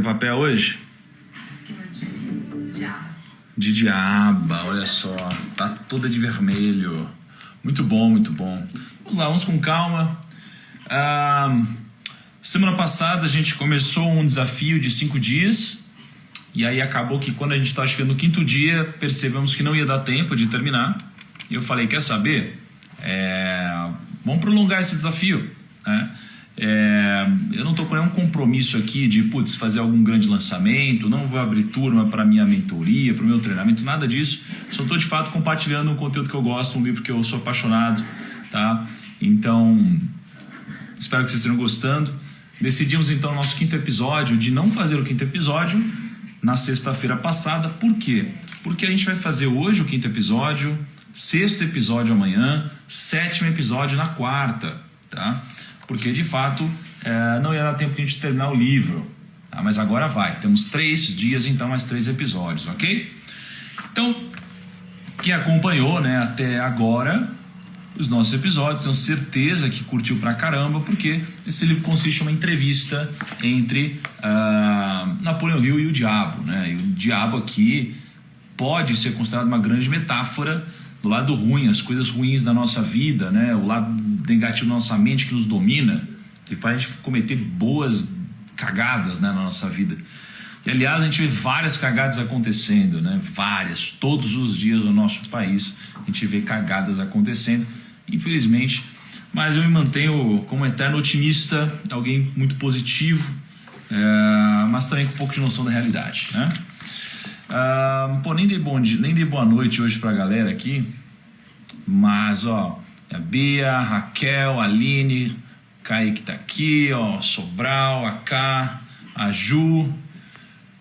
papel hoje? De diaba. De diaba, olha só. Tá toda de vermelho. Muito bom, muito bom. Vamos lá, vamos com calma. Semana passada a gente começou um desafio de 5 dias. E aí acabou que quando a gente estava chegando no 5º dia, percebemos que não ia dar tempo de terminar. E eu falei, quer saber? Vamos prolongar esse desafio, né? Eu não estou com nenhum compromisso aqui de fazer algum grande lançamento, não vou abrir turma para minha mentoria, para o meu treinamento, nada disso. Só estou de fato compartilhando um conteúdo que eu gosto, um livro que eu sou apaixonado, tá? Então, espero que vocês estejam gostando. Decidimos então no nosso 5º episódio de não fazer o 5º episódio na sexta-feira passada. Por quê? Porque a gente vai fazer hoje o 5º episódio, 6º episódio amanhã, 7º episódio na quarta, tá? Porque de fato não ia dar tempo de a gente terminar o livro, tá? Mas agora vai, temos 3 dias, então mais 3 episódios, ok? Então, quem acompanhou, né, até agora os nossos episódios, tenho certeza que curtiu pra caramba, porque esse livro consiste em uma entrevista entre Napoleão Hill e o diabo, né? E o diabo aqui pode ser considerado uma grande metáfora do lado ruim, as coisas ruins da nossa vida, né? O lado negativo da nossa mente que nos domina, que faz a gente cometer boas cagadas, né, na nossa vida. E aliás, a gente vê várias cagadas acontecendo, né? Várias, todos os dias no nosso país a gente vê cagadas acontecendo, infelizmente. Mas eu me mantenho como eterno otimista, alguém muito positivo, mas também com um pouco de noção da realidade, né? Nem dei boa noite hoje pra galera aqui, mas ó, a Bia, a Raquel, a Aline, Kaique tá aqui, ó, Sobral, a Ká, a Ju,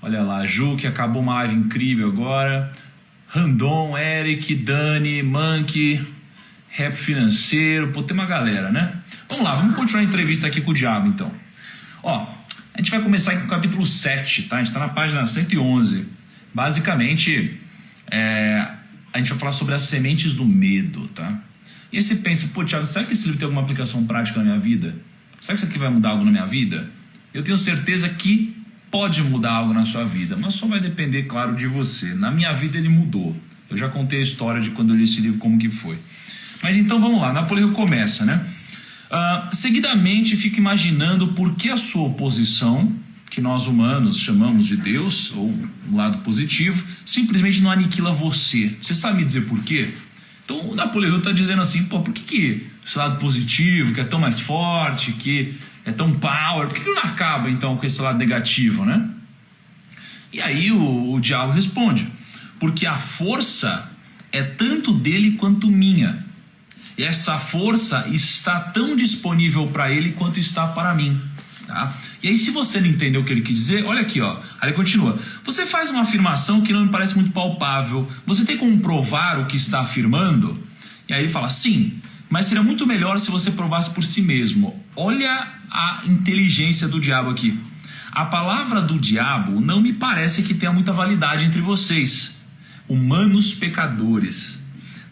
olha lá, a Ju que acabou uma live incrível agora, Randon, Eric, Dani, Monkey, Rap Financeiro, tem uma galera, né? Vamos lá, vamos continuar a entrevista aqui com o diabo então. Ó, a gente vai começar aqui com o capítulo 7, tá? A gente tá na página 111. Basicamente, a gente vai falar sobre as sementes do medo, tá? E aí você pensa, Thiago, será que esse livro tem alguma aplicação prática na minha vida? Será que isso aqui vai mudar algo na minha vida? Eu tenho certeza que pode mudar algo na sua vida, mas só vai depender, claro, de você. Na minha vida ele mudou. Eu já contei a história de quando eu li esse livro, como que foi. Mas então vamos lá, Napoleão começa, né? Seguidamente fica imaginando por que a sua oposição, que nós humanos chamamos de Deus, ou um lado positivo, simplesmente não aniquila você. Você sabe me dizer por quê? Então o Napoleão está dizendo assim, por que esse lado positivo, que é tão mais forte, que é tão power, por que não acaba então com esse lado negativo, né? E aí o diabo responde, porque a força é tanto dele quanto minha. E essa força está tão disponível para ele quanto está para mim. Tá? E aí, se você não entendeu o que ele quis dizer, olha aqui, ó. Aí ele continua. Você faz uma afirmação que não me parece muito palpável. Você tem como provar o que está afirmando? E aí ele fala, sim, mas seria muito melhor se você provasse por si mesmo. Olha a inteligência do diabo aqui. A palavra do diabo não me parece que tenha muita validade entre vocês, humanos pecadores,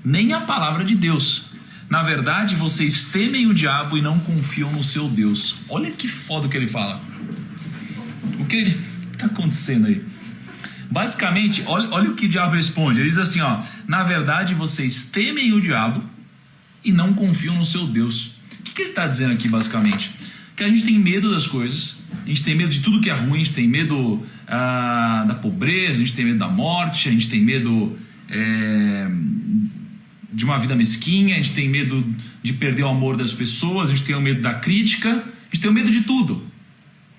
nem a palavra de Deus. Na verdade, vocês temem o diabo e não confiam no seu Deus. Olha que foda que ele fala. O que está acontecendo aí? Basicamente, olha o que o diabo responde. Ele diz assim, ó, na verdade, vocês temem o diabo e não confiam no seu Deus. O que ele está dizendo aqui, basicamente? Que a gente tem medo das coisas, a gente tem medo de tudo que é ruim, a gente tem medo da pobreza, a gente tem medo da morte, a gente tem medo de uma vida mesquinha, a gente tem medo de perder o amor das pessoas, a gente tem o medo da crítica, a gente tem o medo de tudo.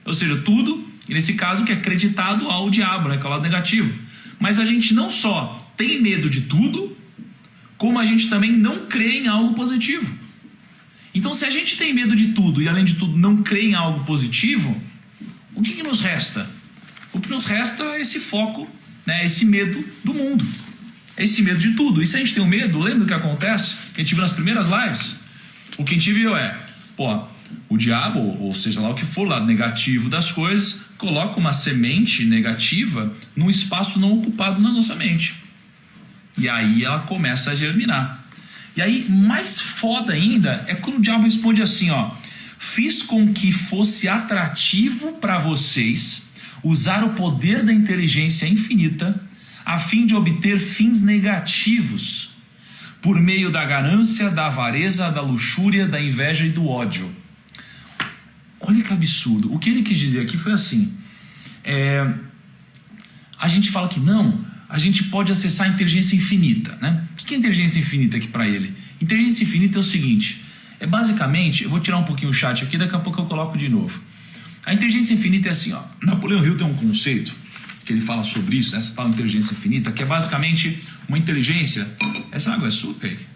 Ou seja, tudo, e nesse caso que é acreditado ao diabo, né, que é o lado negativo. Mas a gente não só tem medo de tudo, como a gente também não crê em algo positivo. Então, se a gente tem medo de tudo e além de tudo não crê em algo positivo, o que nos resta? O que nos resta é esse foco, né, esse medo do mundo. Esse medo de tudo. E se a gente tem um medo, lembra o que acontece? Que a gente viu nas primeiras lives? O que a gente viu o diabo, ou seja lá o que for, lado negativo das coisas, coloca uma semente negativa num espaço não ocupado na nossa mente. E aí ela começa a germinar. E aí, mais foda ainda, é quando o diabo responde assim, ó: fiz com que fosse atrativo para vocês usar o poder da inteligência infinita a fim de obter fins negativos por meio da ganância, da avareza, da luxúria, da inveja e do ódio. Olha que absurdo. O que ele quis dizer aqui foi assim: a gente fala que não, a gente pode acessar a inteligência infinita, né? O que é inteligência infinita aqui para ele? Inteligência infinita é o seguinte: basicamente, eu vou tirar um pouquinho o chat aqui, daqui a pouco eu coloco de novo. A inteligência infinita é assim, ó. Napoleão Hill tem um conceito que ele fala sobre isso, essa tal inteligência infinita, que é basicamente uma inteligência. Essa água é sua, Kaique?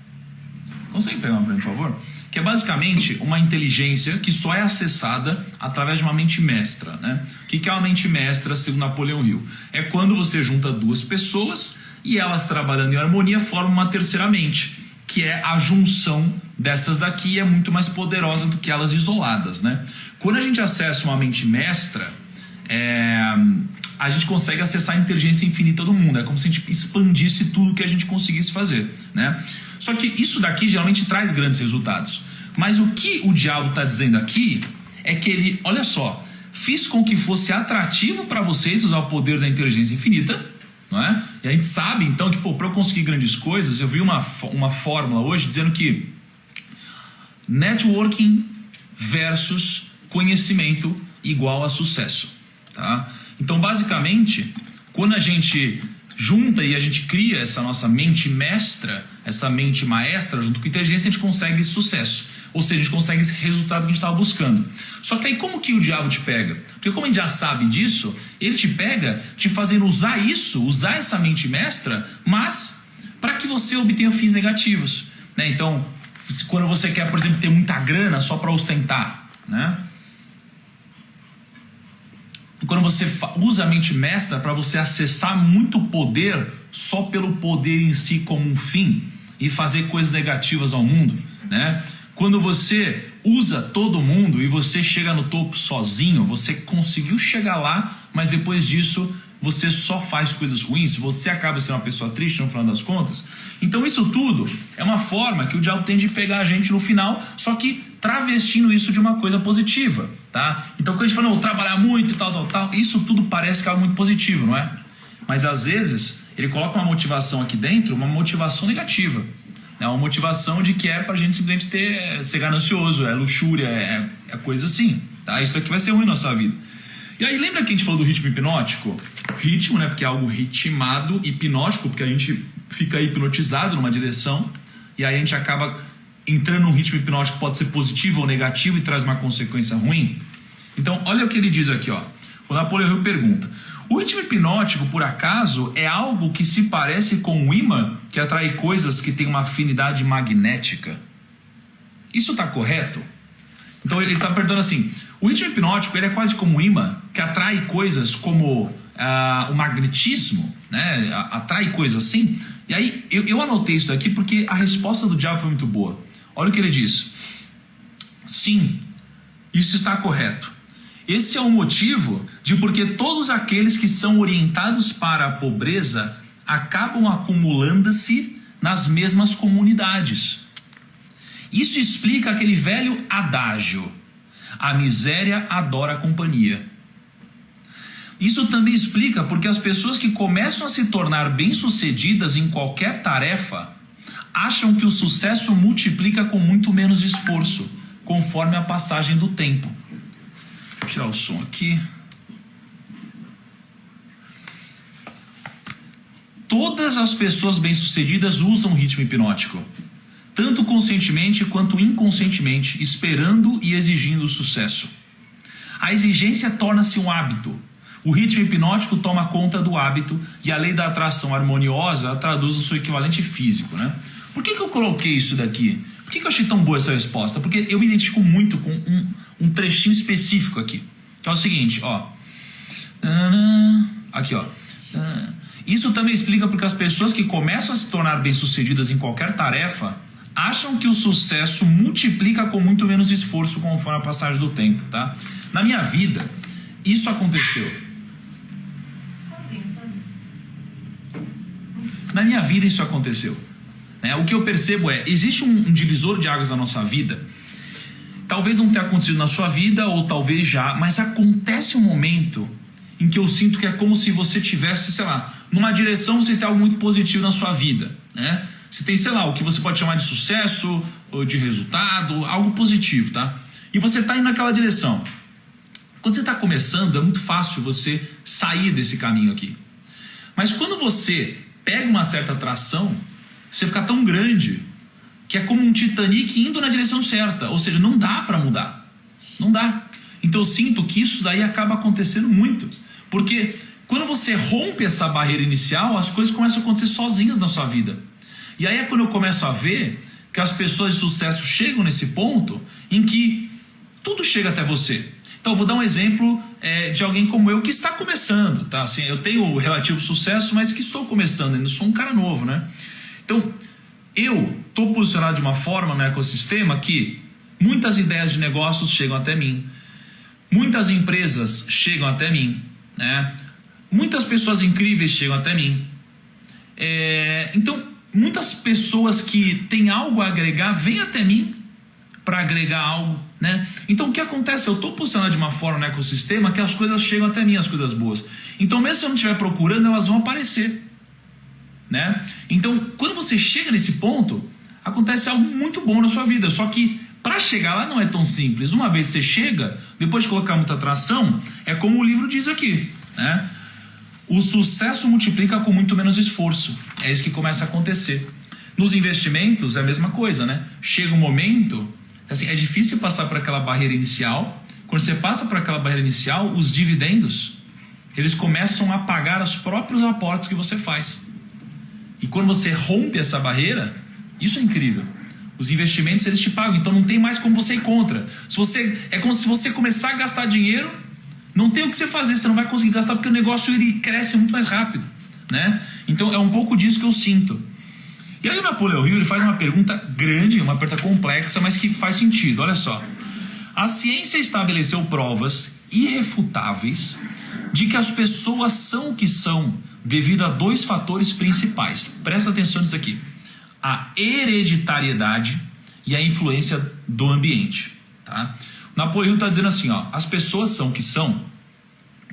Consegue pegar uma para mim, por favor? Que é basicamente uma inteligência que só é acessada através de uma mente mestra, né? O que é uma mente mestra, segundo Napoleão Hill? É quando você junta duas pessoas e elas, trabalhando em harmonia, formam uma terceira mente, que é a junção dessas daqui, e é muito mais poderosa do que elas isoladas, né? Quando a gente acessa uma mente mestra, a gente consegue acessar a inteligência infinita do mundo. É como se a gente expandisse tudo que a gente conseguisse fazer, né? Só que isso daqui geralmente traz grandes resultados. Mas o que o diabo está dizendo aqui é que ele, olha só, fiz com que fosse atrativo para vocês usar o poder da inteligência infinita, não é? E a gente sabe então que, para eu conseguir grandes coisas, eu vi uma fórmula hoje dizendo que networking versus conhecimento igual a sucesso, tá? Então, basicamente, quando a gente junta e a gente cria essa nossa mente mestra, essa mente maestra, junto com a inteligência, a gente consegue sucesso. Ou seja, a gente consegue esse resultado que a gente estava buscando. Só que aí como que o diabo te pega? Porque como a gente já sabe disso, ele te pega te fazendo usar isso, usar essa mente mestra, mas para que você obtenha fins negativos, né? Então, quando você quer, por exemplo, ter muita grana só para ostentar, né? Quando você usa a mente mestra para você acessar muito poder só pelo poder em si como um fim e fazer coisas negativas ao mundo, né? Quando você usa todo mundo e você chega no topo sozinho, você conseguiu chegar lá, mas depois disso você só faz coisas ruins, você acaba sendo uma pessoa triste no final das contas. Então isso tudo é uma forma que o diabo tem de pegar a gente no final, só que travestindo isso de uma coisa positiva, tá? Então quando a gente fala, não, trabalhar muito e tal, isso tudo parece que é algo muito positivo, não é? Mas às vezes ele coloca uma motivação aqui dentro, uma motivação negativa. É uma motivação de que é pra gente simplesmente ser ganancioso, é luxúria, é coisa assim, tá? Isso aqui vai ser ruim na nossa vida. E aí lembra que a gente falou do ritmo hipnótico? Ritmo, né? Porque é algo ritmado, hipnótico, porque a gente fica hipnotizado numa direção e aí a gente acaba entrando num ritmo hipnótico que pode ser positivo ou negativo e traz uma consequência ruim. Então olha o que ele diz aqui, ó. O Napoleão Hill pergunta: o ritmo hipnótico, por acaso, é algo que se parece com um ímã que atrai coisas que têm uma afinidade magnética? Isso está correto? Então ele está perguntando assim: o ritmo hipnótico ele é quase como um ímã que atrai coisas como o magnetismo, né? Atrai coisas assim? E aí eu anotei isso daqui porque a resposta do diabo foi muito boa. Olha o que ele diz: sim, isso está correto. Esse é o motivo de porque todos aqueles que são orientados para a pobreza acabam acumulando-se nas mesmas comunidades. Isso explica aquele velho adágio: a miséria adora a companhia. Isso também explica porque as pessoas que começam a se tornar bem-sucedidas em qualquer tarefa acham que o sucesso multiplica com muito menos esforço, conforme a passagem do tempo. Vou tirar o som aqui. Todas as pessoas bem-sucedidas usam ritmo hipnótico, tanto conscientemente quanto inconscientemente, esperando e exigindo sucesso. A exigência torna-se um hábito. O ritmo hipnótico toma conta do hábito e a lei da atração harmoniosa traduz o seu equivalente físico, né? Por que eu coloquei isso daqui? Por que eu achei tão boa essa resposta? Porque eu me identifico muito com um trechinho específico aqui, que é o seguinte, ó. Aqui, ó. Isso também explica porque as pessoas que começam a se tornar bem-sucedidas em qualquer tarefa acham que o sucesso multiplica com muito menos esforço conforme a passagem do tempo, tá? Na minha vida, isso aconteceu. Sozinho. Na minha vida isso aconteceu. O que eu percebo existe um divisor de águas na nossa vida. Talvez não tenha acontecido na sua vida, ou talvez já, mas acontece um momento em que eu sinto que é como se você tivesse, sei lá, numa direção você tem algo muito positivo na sua vida, né? Você tem, sei lá, o que você pode chamar de sucesso ou de resultado, algo positivo, tá? E você está indo naquela direção. Quando você está começando, é muito fácil você sair desse caminho aqui. Mas quando você pega uma certa atração, você fica tão grande que é como um Titanic indo na direção certa. Ou seja, não dá para mudar. Não dá. Então eu sinto que isso daí acaba acontecendo muito. Porque quando você rompe essa barreira inicial, as coisas começam a acontecer sozinhas na sua vida. E aí é quando eu começo a ver que as pessoas de sucesso chegam nesse ponto em que tudo chega até você. Então eu vou dar um exemplo de alguém como eu que está começando, tá? Assim, eu tenho o relativo sucesso, mas que estou começando, ainda sou um cara novo, né? Então eu estou posicionado de uma forma no ecossistema que muitas ideias de negócios chegam até mim, muitas empresas chegam até mim, né? Muitas pessoas incríveis chegam até mim. Então muitas pessoas que têm algo a agregar vêm até mim para agregar algo, né? Então o que acontece? Eu estou posicionado de uma forma no ecossistema que as coisas chegam até mim, as coisas boas. Então mesmo se eu não estiver procurando, elas vão aparecer, né? Então quando você chega nesse ponto, acontece algo muito bom na sua vida. Só que para chegar lá não é tão simples. Uma vez que você chega, depois de colocar muita atração, é como o livro diz aqui, né? O sucesso multiplica com muito menos esforço. É isso que começa a acontecer. Nos investimentos é a mesma coisa, né? Chega um momento, assim, é difícil passar por aquela barreira inicial. Quando você passa por aquela barreira inicial, os dividendos, eles começam a pagar os próprios aportes que você faz. E quando você rompe essa barreira, isso é incrível. Os investimentos, eles te pagam, então não tem mais como você ir contra. É como se você começar a gastar dinheiro, não tem o que você fazer, você não vai conseguir gastar porque o negócio ele cresce muito mais rápido, né? Então é um pouco disso que eu sinto. E aí o Napoleão Hill ele faz uma pergunta grande, uma pergunta complexa, mas que faz sentido. Olha só. A ciência estabeleceu provas irrefutáveis de que as pessoas são o que são devido a dois fatores principais. Presta atenção nisso aqui. A hereditariedade e a influência do ambiente, tá? Napoleão está dizendo assim, ó, as pessoas são o que são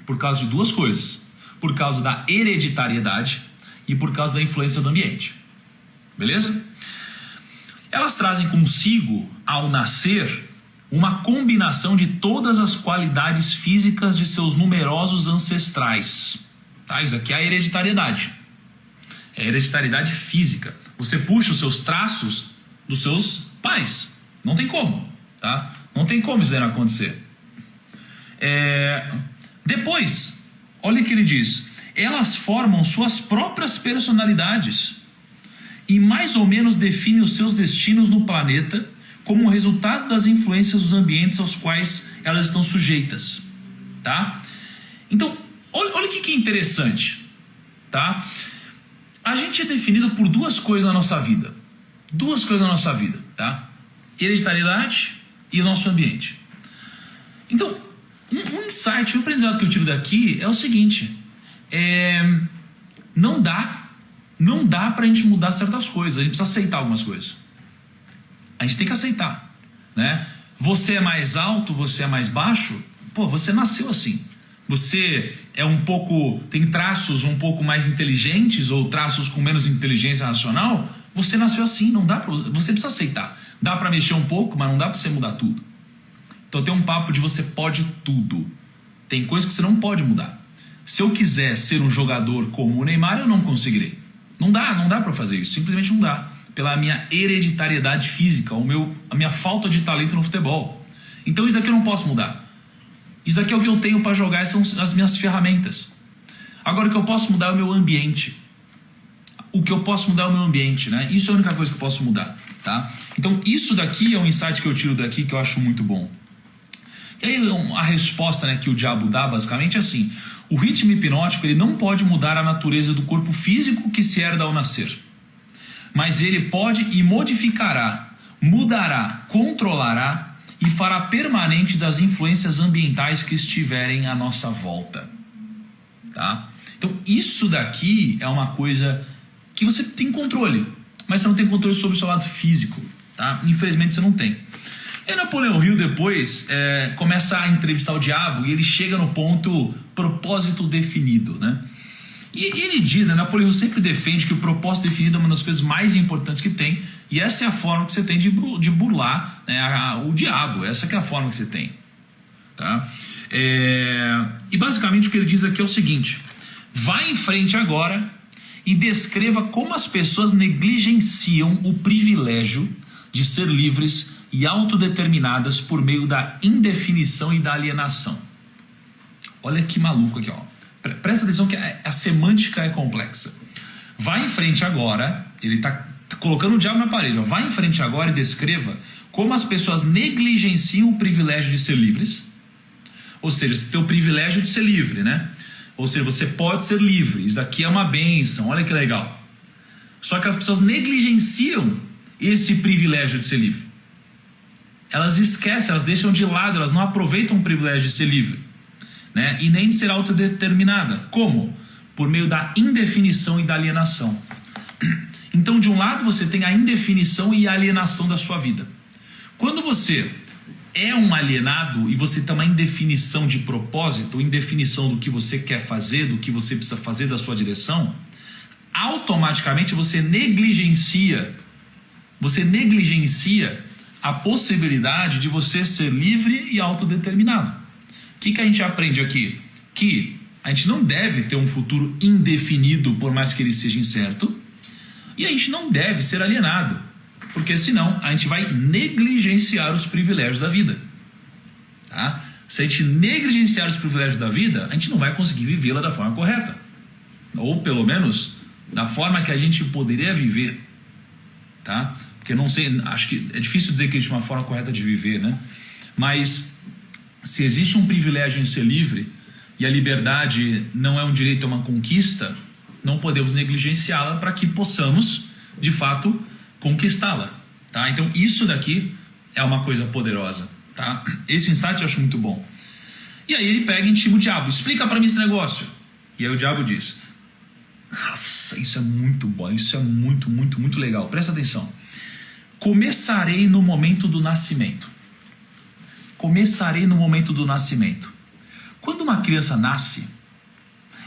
por causa de duas coisas. Por causa da hereditariedade e por causa da influência do ambiente. Beleza? Elas trazem consigo, ao nascer, uma combinação de todas as qualidades físicas de seus numerosos ancestrais. Tá? Isso aqui é a hereditariedade. É a hereditariedade física. Você puxa os seus traços dos seus pais. Não tem como, tá? Não tem como isso não acontecer. Depois, olha o que ele diz. Elas formam suas próprias personalidades e mais ou menos definem os seus destinos no planeta como resultado das influências dos ambientes aos quais elas estão sujeitas, tá? Então, olha o que é interessante, tá? A gente é definido por duas coisas na nossa vida. Duas coisas na nossa vida, tá? Hereditariedade e o nosso ambiente. Então, um insight, um aprendizado que eu tive daqui é o seguinte. Não dá pra gente mudar certas coisas. A gente precisa aceitar algumas coisas. A gente tem que aceitar, né? Você é mais alto, você é mais baixo. Pô, você nasceu assim. Você tem traços um pouco mais inteligentes ou traços com menos inteligência racional. Você nasceu assim, não dá pra, você precisa aceitar. Dá pra mexer um pouco, mas não dá pra você mudar tudo. Então tem um papo de você pode tudo. Tem coisas que você não pode mudar. Se eu quiser ser um jogador como o Neymar, eu não conseguirei. Não dá pra fazer isso, simplesmente não dá. Pela minha hereditariedade física, a minha falta de talento no futebol. Então isso daqui eu não posso mudar. Isso aqui é o que eu tenho para jogar, são as minhas ferramentas. Agora o que eu posso mudar é o meu ambiente. O que eu posso mudar é o meu ambiente, né? Isso é a única coisa que eu posso mudar, tá? Então isso daqui é um insight que eu tiro daqui que eu acho muito bom. E aí a resposta, né, que o diabo dá basicamente é assim: o ritmo hipnótico ele não pode mudar a natureza do corpo físico que se herda ao nascer. Mas ele pode e modificará, mudará, controlará e fará permanentes as influências ambientais que estiverem à nossa volta, tá? Então isso daqui é uma coisa que você tem controle, mas você não tem controle sobre o seu lado físico, tá? Infelizmente você não tem. E Napoleão Hill depois começa a entrevistar o diabo e ele chega no ponto propósito definido, né? E ele diz, né, Napoleão sempre defende que o propósito definido é uma das coisas mais importantes que tem, e essa é a forma que você tem de burlar, né, o diabo, essa que é a forma que você tem. Tá? E basicamente o que ele diz aqui é o seguinte: vá em frente agora e descreva como as pessoas negligenciam o privilégio de ser livres e autodeterminadas por meio da indefinição e da alienação. Olha que maluco aqui, ó. Presta atenção que a semântica é complexa. Vá em frente agora, ele está colocando o diabo na parede, ó. Vá em frente agora e descreva como as pessoas negligenciam o privilégio de ser livres. Ou seja, você tem o privilégio de ser livre, né? Ou seja, você pode ser livre, isso aqui é uma bênção, olha que legal. Só que as pessoas negligenciam esse privilégio de ser livre. Elas esquecem, elas deixam de lado, elas não aproveitam o privilégio de ser livre, né? E nem de ser autodeterminada. Como? Por meio da indefinição e da alienação. Então, de um lado, você tem a indefinição e a alienação da sua vida. Quando você é um alienado e você tem uma indefinição de propósito, indefinição do que você quer fazer, do que você precisa fazer da sua direção, automaticamente você negligencia a possibilidade de você ser livre e autodeterminado. O que a gente aprende aqui? Que a gente não deve ter um futuro indefinido, por mais que ele seja incerto, e a gente não deve ser alienado, porque senão a gente vai negligenciar os privilégios da vida. Tá? Se a gente negligenciar os privilégios da vida, a gente não vai conseguir vivê-la da forma correta, ou pelo menos da forma que a gente poderia viver. Tá? Porque não sei, acho que é difícil dizer que existe uma forma correta de viver, né? Mas se existe um privilégio em ser livre e a liberdade não é um direito, é uma conquista, não podemos negligenciá-la para que possamos, de fato, conquistá-la. Tá? Então isso daqui é uma coisa poderosa. Tá? Esse insight eu acho muito bom. E aí ele pega e intima o diabo: explica para mim esse negócio. E aí o diabo diz: nossa, isso é muito bom, isso é muito, muito, muito legal. Presta atenção. Começarei no momento do nascimento. Começarei no momento do nascimento. Quando uma criança nasce,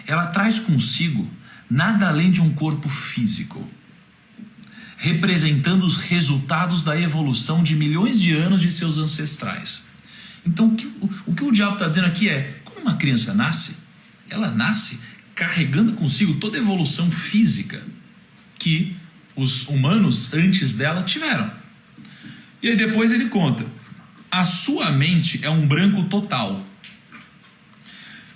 ela traz consigo nada além de um corpo físico, representando os resultados da evolução de milhões de anos de seus ancestrais. Então o que o diabo está dizendo aqui é: quando uma criança nasce, ela nasce carregando consigo toda a evolução física que os humanos antes dela tiveram. E aí depois ele conta: a sua mente é um branco total.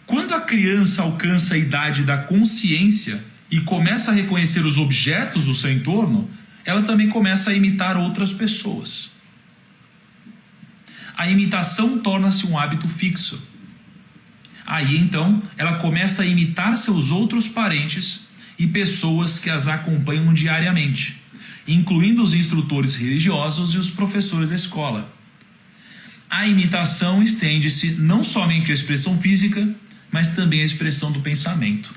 Quando a criança alcança a idade da consciência e começa a reconhecer os objetos do seu entorno, ela também começa a imitar outras pessoas. A imitação torna-se um hábito fixo. Aí então ela começa a imitar seus outros parentes e pessoas que as acompanham diariamente, incluindo os instrutores religiosos e os professores da escola. A imitação estende-se não somente à expressão física, mas também à expressão do pensamento.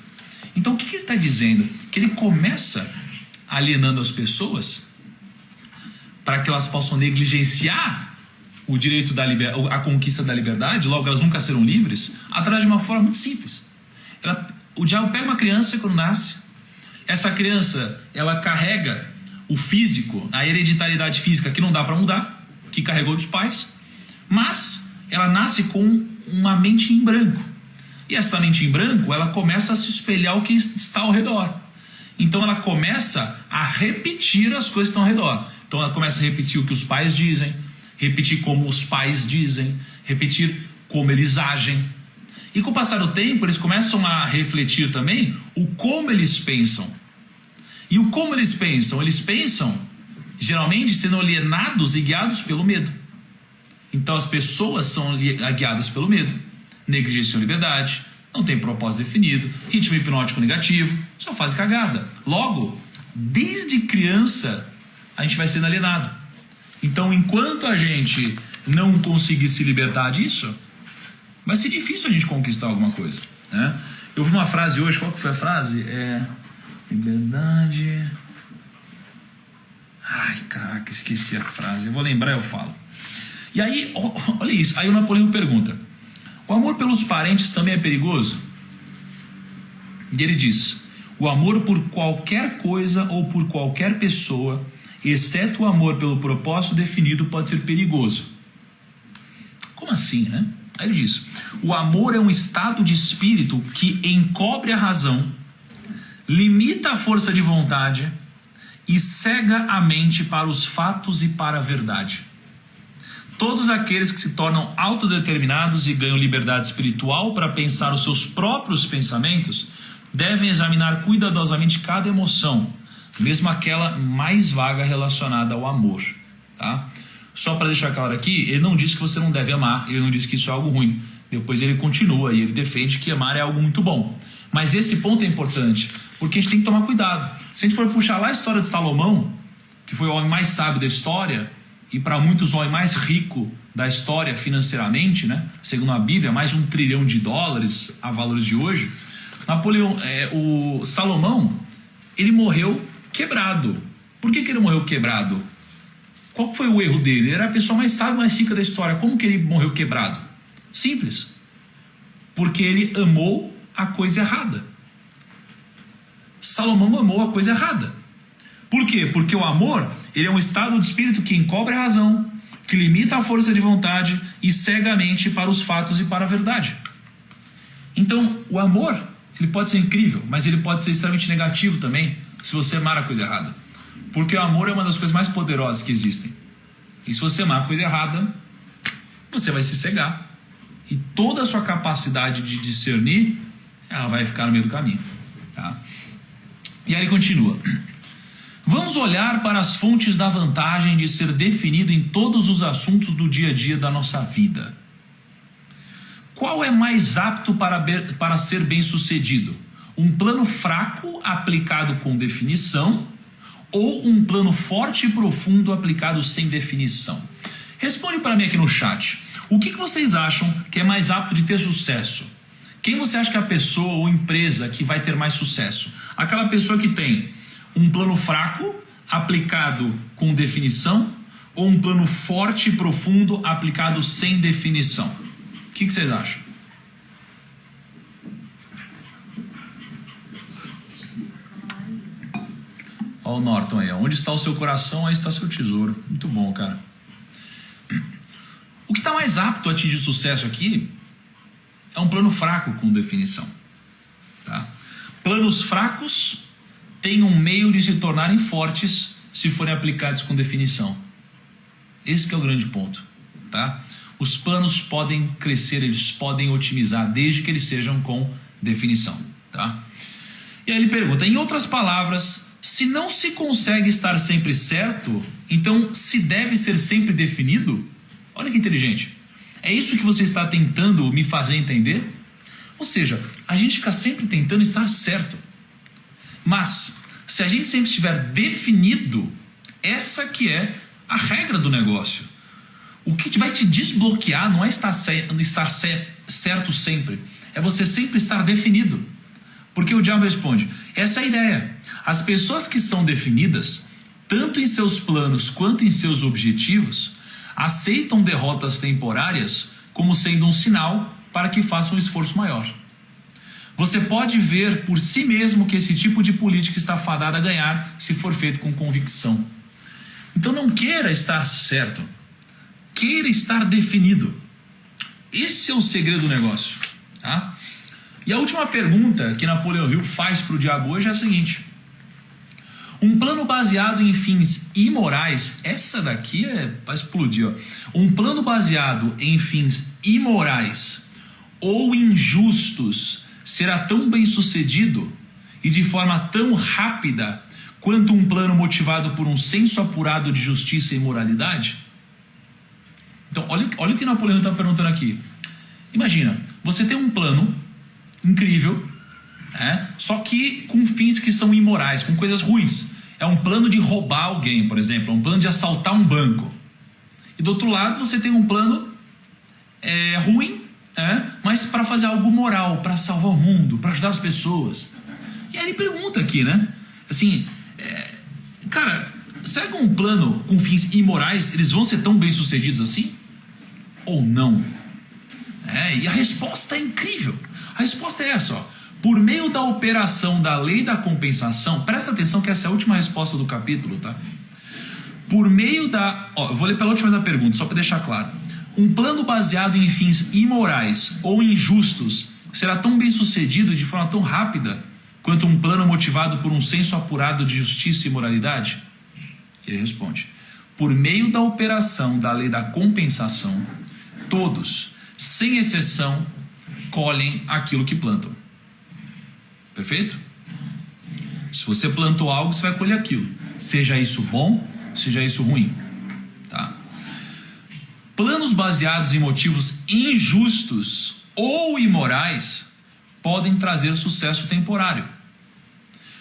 Então o que ele está dizendo? Que ele começa alienando as pessoas para que elas possam negligenciar o direito a conquista da liberdade, logo elas nunca serão livres, através de uma forma muito simples. O diabo pega uma criança quando nasce, essa criança ela carrega o físico, a hereditariedade física que não dá para mudar, que carregou dos pais, mas ela nasce com uma mente em branco. E essa mente em branco, ela começa a se espelhar o que está ao redor. Então ela começa a repetir as coisas que estão ao redor. Então ela começa a repetir o que os pais dizem, repetir como os pais dizem, repetir como eles agem. E com o passar do tempo, eles começam a refletir também o como eles pensam. E o como eles pensam geralmente sendo alienados e guiados pelo medo. Então as pessoas são guiadas pelo medo, negligenciam a liberdade, não tem propósito definido, ritmo hipnótico negativo, só faz cagada. Logo, desde criança, a gente vai sendo alienado. Então, enquanto a gente não conseguir se libertar disso, vai ser difícil a gente conquistar alguma coisa, né? Eu vi uma frase hoje, qual que foi a frase? Liberdade... Ai, caraca, esqueci a frase. Eu vou lembrar, eu falo. E aí, olha isso. Aí o Napoleão pergunta: o amor pelos parentes também é perigoso? E ele diz: o amor por qualquer coisa ou por qualquer pessoa, exceto o amor pelo propósito definido, pode ser perigoso. Como assim, né? Aí ele diz: o amor é um estado de espírito que encobre a razão, limita a força de vontade e cega a mente para os fatos e para a verdade. Todos aqueles que se tornam autodeterminados e ganham liberdade espiritual para pensar os seus próprios pensamentos devem examinar cuidadosamente cada emoção, mesmo aquela mais vaga relacionada ao amor. Tá? Só para deixar claro aqui, ele não diz que você não deve amar, ele não diz que isso é algo ruim. Depois ele continua e ele defende que amar é algo muito bom. Mas esse ponto é importante, porque a gente tem que tomar cuidado. Se a gente for puxar lá a história de Salomão, que foi o homem mais sábio da história, e para muitos o homem mais rico da história financeiramente, né? Segundo a Bíblia, mais de $1 trilhão a valores de hoje, o Salomão, ele morreu quebrado. Por que ele morreu quebrado? Qual foi o erro dele? Ele era a pessoa mais sábia, mais rica da história. Como que ele morreu quebrado? Simples. Porque ele amou a coisa errada. Salomão amou a coisa errada. Por quê? Porque o amor, ele é um estado de espírito que encobre a razão, que limita a força de vontade e cega a mente para os fatos e para a verdade. Então, o amor, ele pode ser incrível, mas ele pode ser extremamente negativo também, se você amar a coisa errada. Porque o amor é uma das coisas mais poderosas que existem. E se você amar a coisa errada, você vai se cegar. E toda a sua capacidade de discernir, ela vai ficar no meio do caminho. Tá? E aí ele continua: vamos olhar para as fontes da vantagem de ser definido em todos os assuntos do dia a dia da nossa vida. Qual é mais apto para ser bem sucedido? Um plano fraco aplicado com definição ou um plano forte e profundo aplicado sem definição? Responde para mim aqui no chat. O que vocês acham que é mais apto de ter sucesso? Quem você acha que é a pessoa ou empresa que vai ter mais sucesso? Aquela pessoa que tem um plano fraco aplicado com definição ou um plano forte e profundo aplicado sem definição? O que vocês acham? Olha o Norton aí. Onde está o seu coração, aí está seu tesouro. Muito bom, cara. O que está mais apto a atingir sucesso aqui é um plano fraco com definição. Tá? Planos fracos têm um meio de se tornarem fortes se forem aplicados com definição. Esse que é o grande ponto. Tá? Os planos podem crescer, eles podem otimizar, desde que eles sejam com definição. Tá? E aí ele pergunta, em outras palavras, se não se consegue estar sempre certo, então se deve ser sempre definido? Olha que inteligente. É isso que você está tentando me fazer entender? Ou seja, a gente fica sempre tentando estar certo. Mas, se a gente sempre estiver definido, essa que é a regra do negócio. O que vai te desbloquear não é estar certo sempre. É você sempre estar definido. Porque o diabo responde, essa é a ideia. As pessoas que são definidas, tanto em seus planos quanto em seus objetivos, aceitam derrotas temporárias como sendo um sinal para que façam um esforço maior. Você pode ver por si mesmo que esse tipo de política está fadada a ganhar se for feito com convicção. Então não queira estar certo, queira estar definido. Esse é o segredo do negócio. Tá? E a última pergunta que Napoleão Hill faz para o diabo hoje é a seguinte: um plano baseado em fins imorais, essa daqui vai explodir, ó. Um plano baseado em fins imorais ou injustos será tão bem sucedido e de forma tão rápida quanto um plano motivado por um senso apurado de justiça e moralidade? Então, olha o que Napoleão está perguntando aqui. Imagina, você tem um plano incrível, só que com fins que são imorais, com coisas ruins. É um plano de roubar alguém, por exemplo, é um plano de assaltar um banco. E do outro lado você tem um plano ruim, mas para fazer algo moral, para salvar o mundo, para ajudar as pessoas. E aí ele pergunta aqui, né? Assim, cara, será que um plano com fins imorais, eles vão ser tão bem sucedidos assim? Ou não? E a resposta é incrível. A resposta é essa, ó. Por meio da operação da lei da compensação, presta atenção que essa é a última resposta do capítulo, tá? Por meio da... eu vou ler pela última vez a pergunta, só para deixar claro. Um plano baseado em fins imorais ou injustos será tão bem sucedido de forma tão rápida quanto um plano motivado por um senso apurado de justiça e moralidade? Ele responde: por meio da operação da lei da compensação, todos, sem exceção, colhem aquilo que plantam. Perfeito? Se você plantou algo, você vai colher aquilo. Seja isso bom, seja isso ruim. Tá? Planos baseados em motivos injustos ou imorais podem trazer sucesso temporário.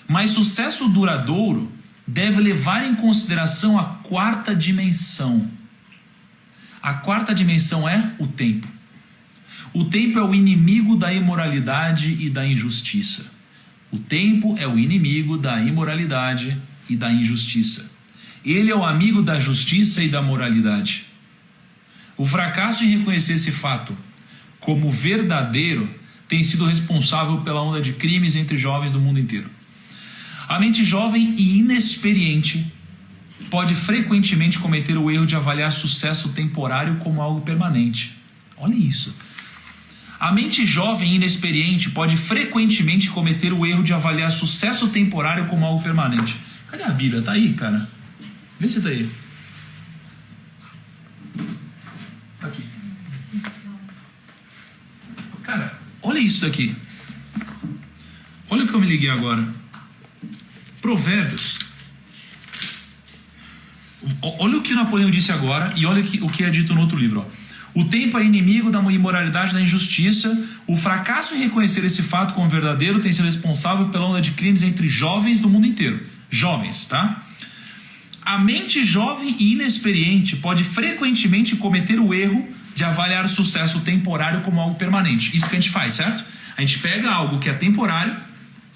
Mas sucesso duradouro deve levar em consideração a quarta dimensão. A quarta dimensão é o tempo. O tempo é o inimigo da imoralidade e da injustiça. O tempo é o inimigo da imoralidade e da injustiça. Ele é o amigo da justiça e da moralidade. O fracasso em reconhecer esse fato como verdadeiro tem sido responsável pela onda de crimes entre jovens do mundo inteiro. A mente jovem e inexperiente pode frequentemente cometer o erro de avaliar sucesso temporário como algo permanente. Olha isso. A mente jovem e inexperiente pode frequentemente cometer o erro de avaliar sucesso temporário como algo permanente. Cadê a Bíblia? Tá aí, cara. Vê se tá aí. Aqui. Cara, olha isso daqui. Olha o que eu me liguei agora. Provérbios. Olha o que Napoleão disse agora e olha o que é dito no outro livro. Ó. O tempo é inimigo da imoralidade e da injustiça. O fracasso em reconhecer esse fato como verdadeiro tem sido responsável pela onda de crimes entre jovens do mundo inteiro. Jovens, tá? A mente jovem e inexperiente pode frequentemente cometer o erro de avaliar o sucesso temporário como algo permanente. Isso que a gente faz, certo? A gente pega algo que é temporário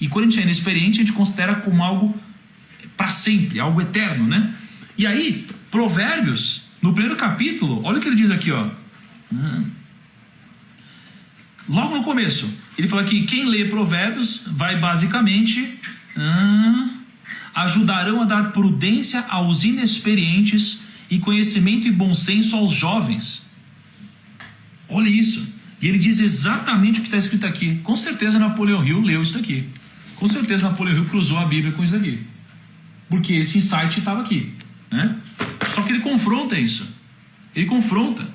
e quando a gente é inexperiente, a gente considera como algo para sempre, algo eterno, né? E aí, Provérbios, no primeiro capítulo, olha o que ele diz aqui, ó. Logo no começo, ele fala que quem lê Provérbios vai basicamente ajudarão a dar prudência aos inexperientes e conhecimento e bom senso aos jovens. Olha isso. E ele diz exatamente o que está escrito aqui. Com certeza Napoleão Hill leu isso aqui. Com certeza Napoleão Hill cruzou a Bíblia com isso aqui. Porque esse insight estava aqui, né? Só que ele confronta isso. Ele confronta.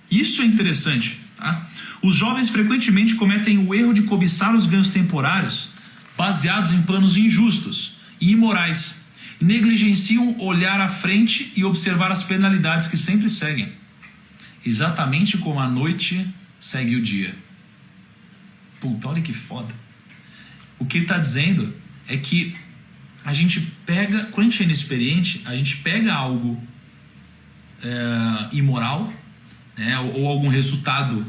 Isso é interessante, tá? Os jovens frequentemente cometem o erro de cobiçar os ganhos temporários baseados em planos injustos e imorais. E negligenciam olhar à frente e observar as penalidades que sempre seguem. Exatamente como a noite segue o dia. Puta, olha que foda. O que ele está dizendo é que a gente pega, quando a gente é inexperiente, a gente pega algo imoral, né, ou algum resultado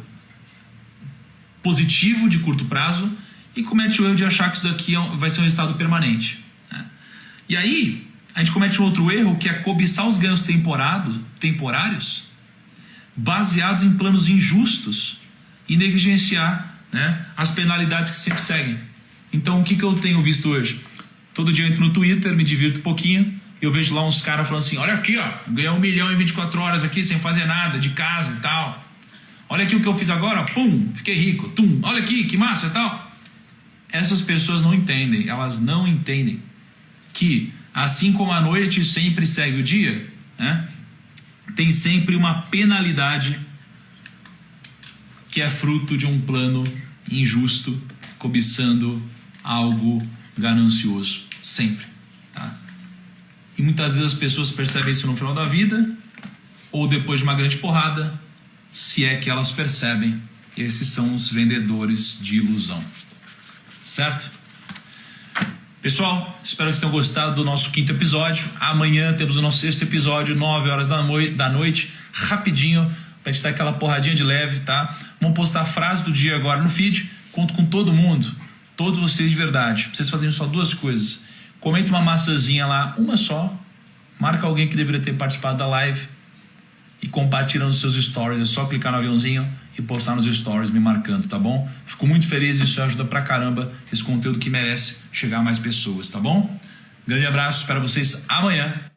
positivo de curto prazo e comete o erro de achar que isso daqui vai ser um resultado permanente, né? E aí a gente comete um outro erro, que é cobiçar os ganhos temporários baseados em planos injustos e negligenciar, né, as penalidades que sempre seguem. Então o que eu tenho visto hoje? Todo dia eu entro no Twitter, me divirto um pouquinho, e eu vejo lá uns caras falando assim: olha aqui, ó, ganhei 1 milhão em 24 horas aqui sem fazer nada, de casa e tal. Olha aqui o que eu fiz agora, pum, fiquei rico, tum, olha aqui, que massa e tal. Essas pessoas não entendem, elas não entendem que assim como a noite sempre segue o dia, né, tem sempre uma penalidade que é fruto de um plano injusto, cobiçando algo ganancioso, sempre, tá? E muitas vezes as pessoas percebem isso no final da vida, ou depois de uma grande porrada, se é que elas percebem. Esses são os vendedores de ilusão, certo? Pessoal, espero que vocês tenham gostado do nosso 5º episódio. Amanhã temos o nosso 6º episódio, 9 horas da noite, rapidinho, pra gente dar aquela porradinha de leve, tá? Vamos postar a frase do dia agora no feed. Conto com todo mundo, todos vocês de verdade. Vocês fazendo só 2 coisas. Comenta uma maçãzinha lá, uma só. Marca alguém que deveria ter participado da live e compartilha nos seus stories. É só clicar no aviãozinho e postar nos stories me marcando, tá bom? Fico muito feliz, isso ajuda pra caramba esse conteúdo que merece chegar a mais pessoas, tá bom? Grande abraço, espero vocês amanhã.